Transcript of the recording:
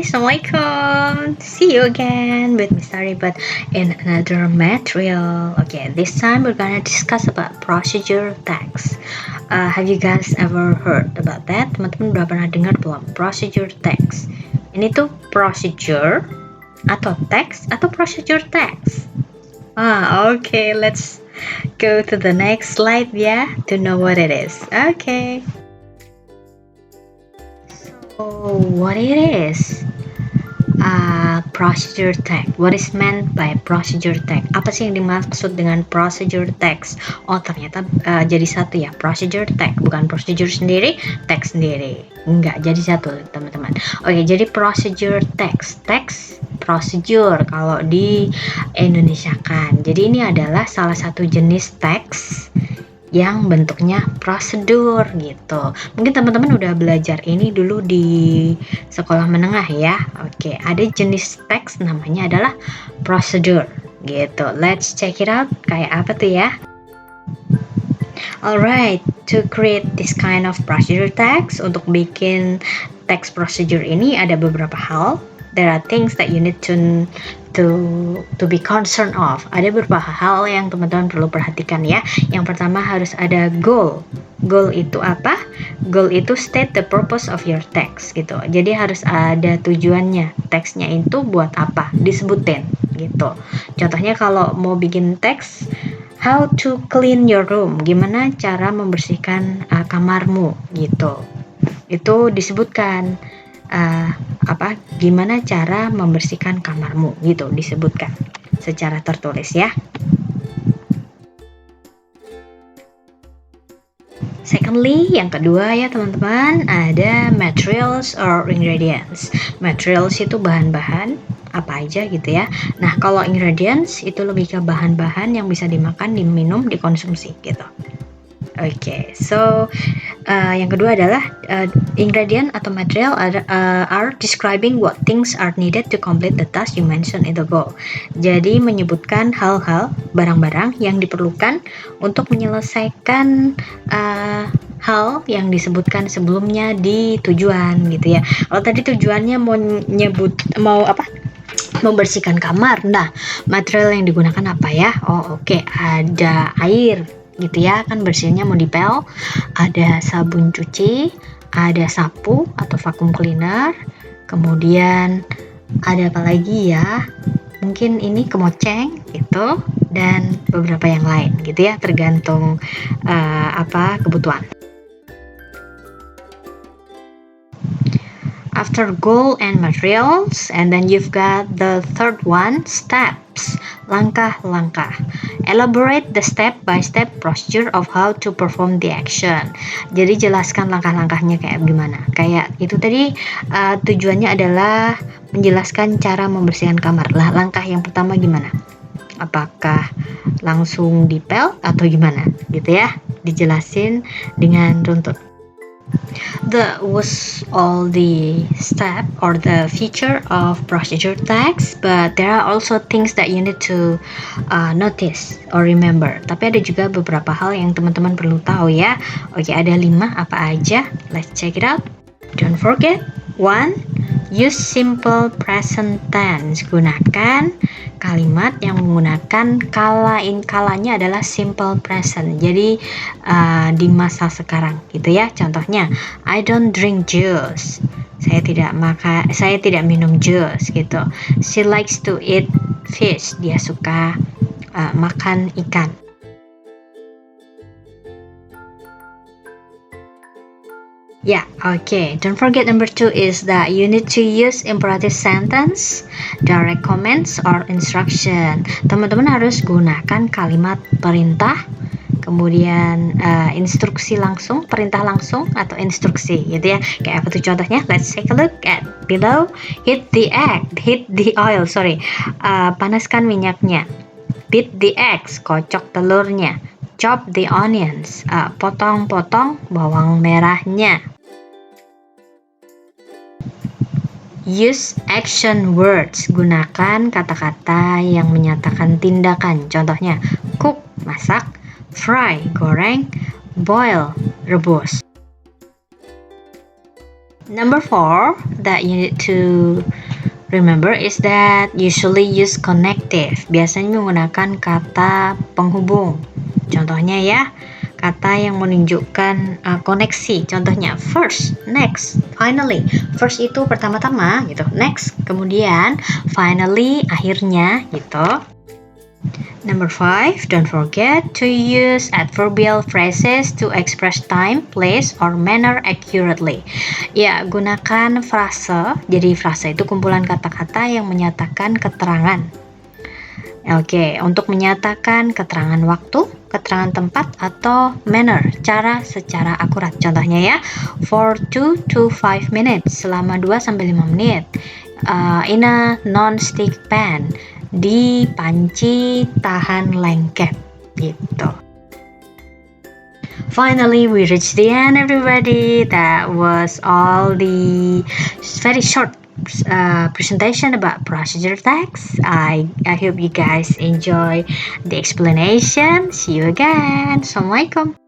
Assalamualaikum. See you again with Miss Sari, but in another material. Okay, this time we're gonna discuss about procedure text. Have you guys ever heard about that? Teman-teman udah pernah dengar belum? Procedure text. Ini tuh procedure atau text atau procedure text. Okay, let's go to the next slide ya to know what it is. Okay. So what it is? Procedure text. What is meant by procedure text? Apa sih yang dimaksud dengan procedure text? Oh, ternyata jadi satu ya. Procedure text, bukan procedure sendiri, text sendiri. Enggak, jadi satu, teman-teman. Oke, jadi procedure text. Text procedure kalau di Indonesia kan. Jadi ini adalah salah satu jenis teks yang bentuknya prosedur gitu. Mungkin teman-teman udah belajar ini dulu di sekolah menengah ya. Oke, ada jenis teks namanya adalah prosedur gitu. Let's check it out. Kayak apa tuh ya? Alright, to create this kind of procedure text, untuk bikin text procedure ini ada beberapa hal. There are things that you need to be concerned of. Ada beberapa hal yang teman-teman perlu perhatikan ya. Yang pertama harus ada goal. Goal itu apa? Goal itu state the purpose of your text gitu. Jadi harus ada tujuannya. Teksnya itu buat apa? Disebutin gitu. Contohnya kalau mau bikin teks, how to clean your room. Gimana cara membersihkan kamarmu gitu. Itu disebutkan. Gimana cara membersihkan kamarmu gitu, disebutkan secara tertulis ya. Secondly, yang kedua ya teman-teman, ada materials or ingredients. Materials itu bahan-bahan apa aja gitu ya. Nah, kalau ingredients itu lebih ke bahan-bahan yang bisa dimakan, diminum, dikonsumsi gitu. Oke, so yang kedua adalah ingredient atau material are describing what things are needed to complete the task you mentioned in the goal. Jadi menyebutkan hal-hal, barang-barang yang diperlukan untuk menyelesaikan hal yang disebutkan sebelumnya di tujuan gitu ya. Kalau tadi tujuannya membersihkan kamar. Nah, material yang digunakan apa ya? Oke, ada air gitu ya, kan bersihnya mau dipel, ada sabun cuci, ada sapu atau vacuum cleaner, kemudian ada apa lagi ya, mungkin ini kemoceng gitu, dan beberapa yang lain gitu ya, tergantung kebutuhan. After goal and materials, and then you've got the third one, steps, langkah-langkah. Elaborate the step-by-step procedure of how to perform the action. Jadi jelaskan langkah-langkahnya kayak gimana. Kayak itu tadi tujuannya adalah menjelaskan cara membersihkan kamar. Lah, langkah yang pertama gimana? Apakah langsung dipel atau gimana? Gitu ya. Dijelasin dengan runtut. That was all the step or the feature of procedure text, but there are also things that you need to notice or remember. Tapi ada juga beberapa hal yang teman-teman perlu tahu ya. Oke, ada 5 apa aja? Let's check it out. Don't forget, 1. Use simple present tense. Gunakan kalimat yang menggunakan kalanya adalah simple present. Jadi di masa sekarang gitu ya. Contohnya, I don't drink juice. Saya tidak minum jus gitu. She likes to eat fish. Dia suka makan ikan. Yeah, okay. Don't forget number 2 is that you need to use imperative sentence, direct comments, or instruction. Teman-teman harus gunakan kalimat perintah, kemudian instruksi langsung, perintah langsung, atau instruksi gitu ya. Kayak apa tuh contohnya? Let's take a look at below. Heat the oil, panaskan minyaknya. Beat the eggs, kocok telurnya. Chop the onions, potong-potong bawang merahnya. Use action words, gunakan kata-kata yang menyatakan tindakan. Contohnya, cook, masak, fry, goreng, boil, rebus. Number 4 that you need to remember is that usually use connective. Biasanya menggunakan kata penghubung. Contohnya ya, kata yang menunjukkan koneksi. Contohnya first, next, finally. First itu pertama-tama gitu, next, kemudian finally, akhirnya gitu. Number 5, don't forget to use adverbial phrases to express time, place, or manner accurately. Ya, gunakan frase. Jadi frase itu kumpulan kata-kata yang menyatakan keterangan. Oke, untuk menyatakan keterangan waktu, keterangan tempat, atau manner, cara secara akurat. Contohnya ya, for 2 to 5 minutes, selama 2-5 menit. In a non-stick pan, di panci tahan lengket, gitu. Finally, we reached the end, everybody. That was all the very short presentation about procedure text. I hope you guys enjoy the explanation. See you again. Assalamualaikum.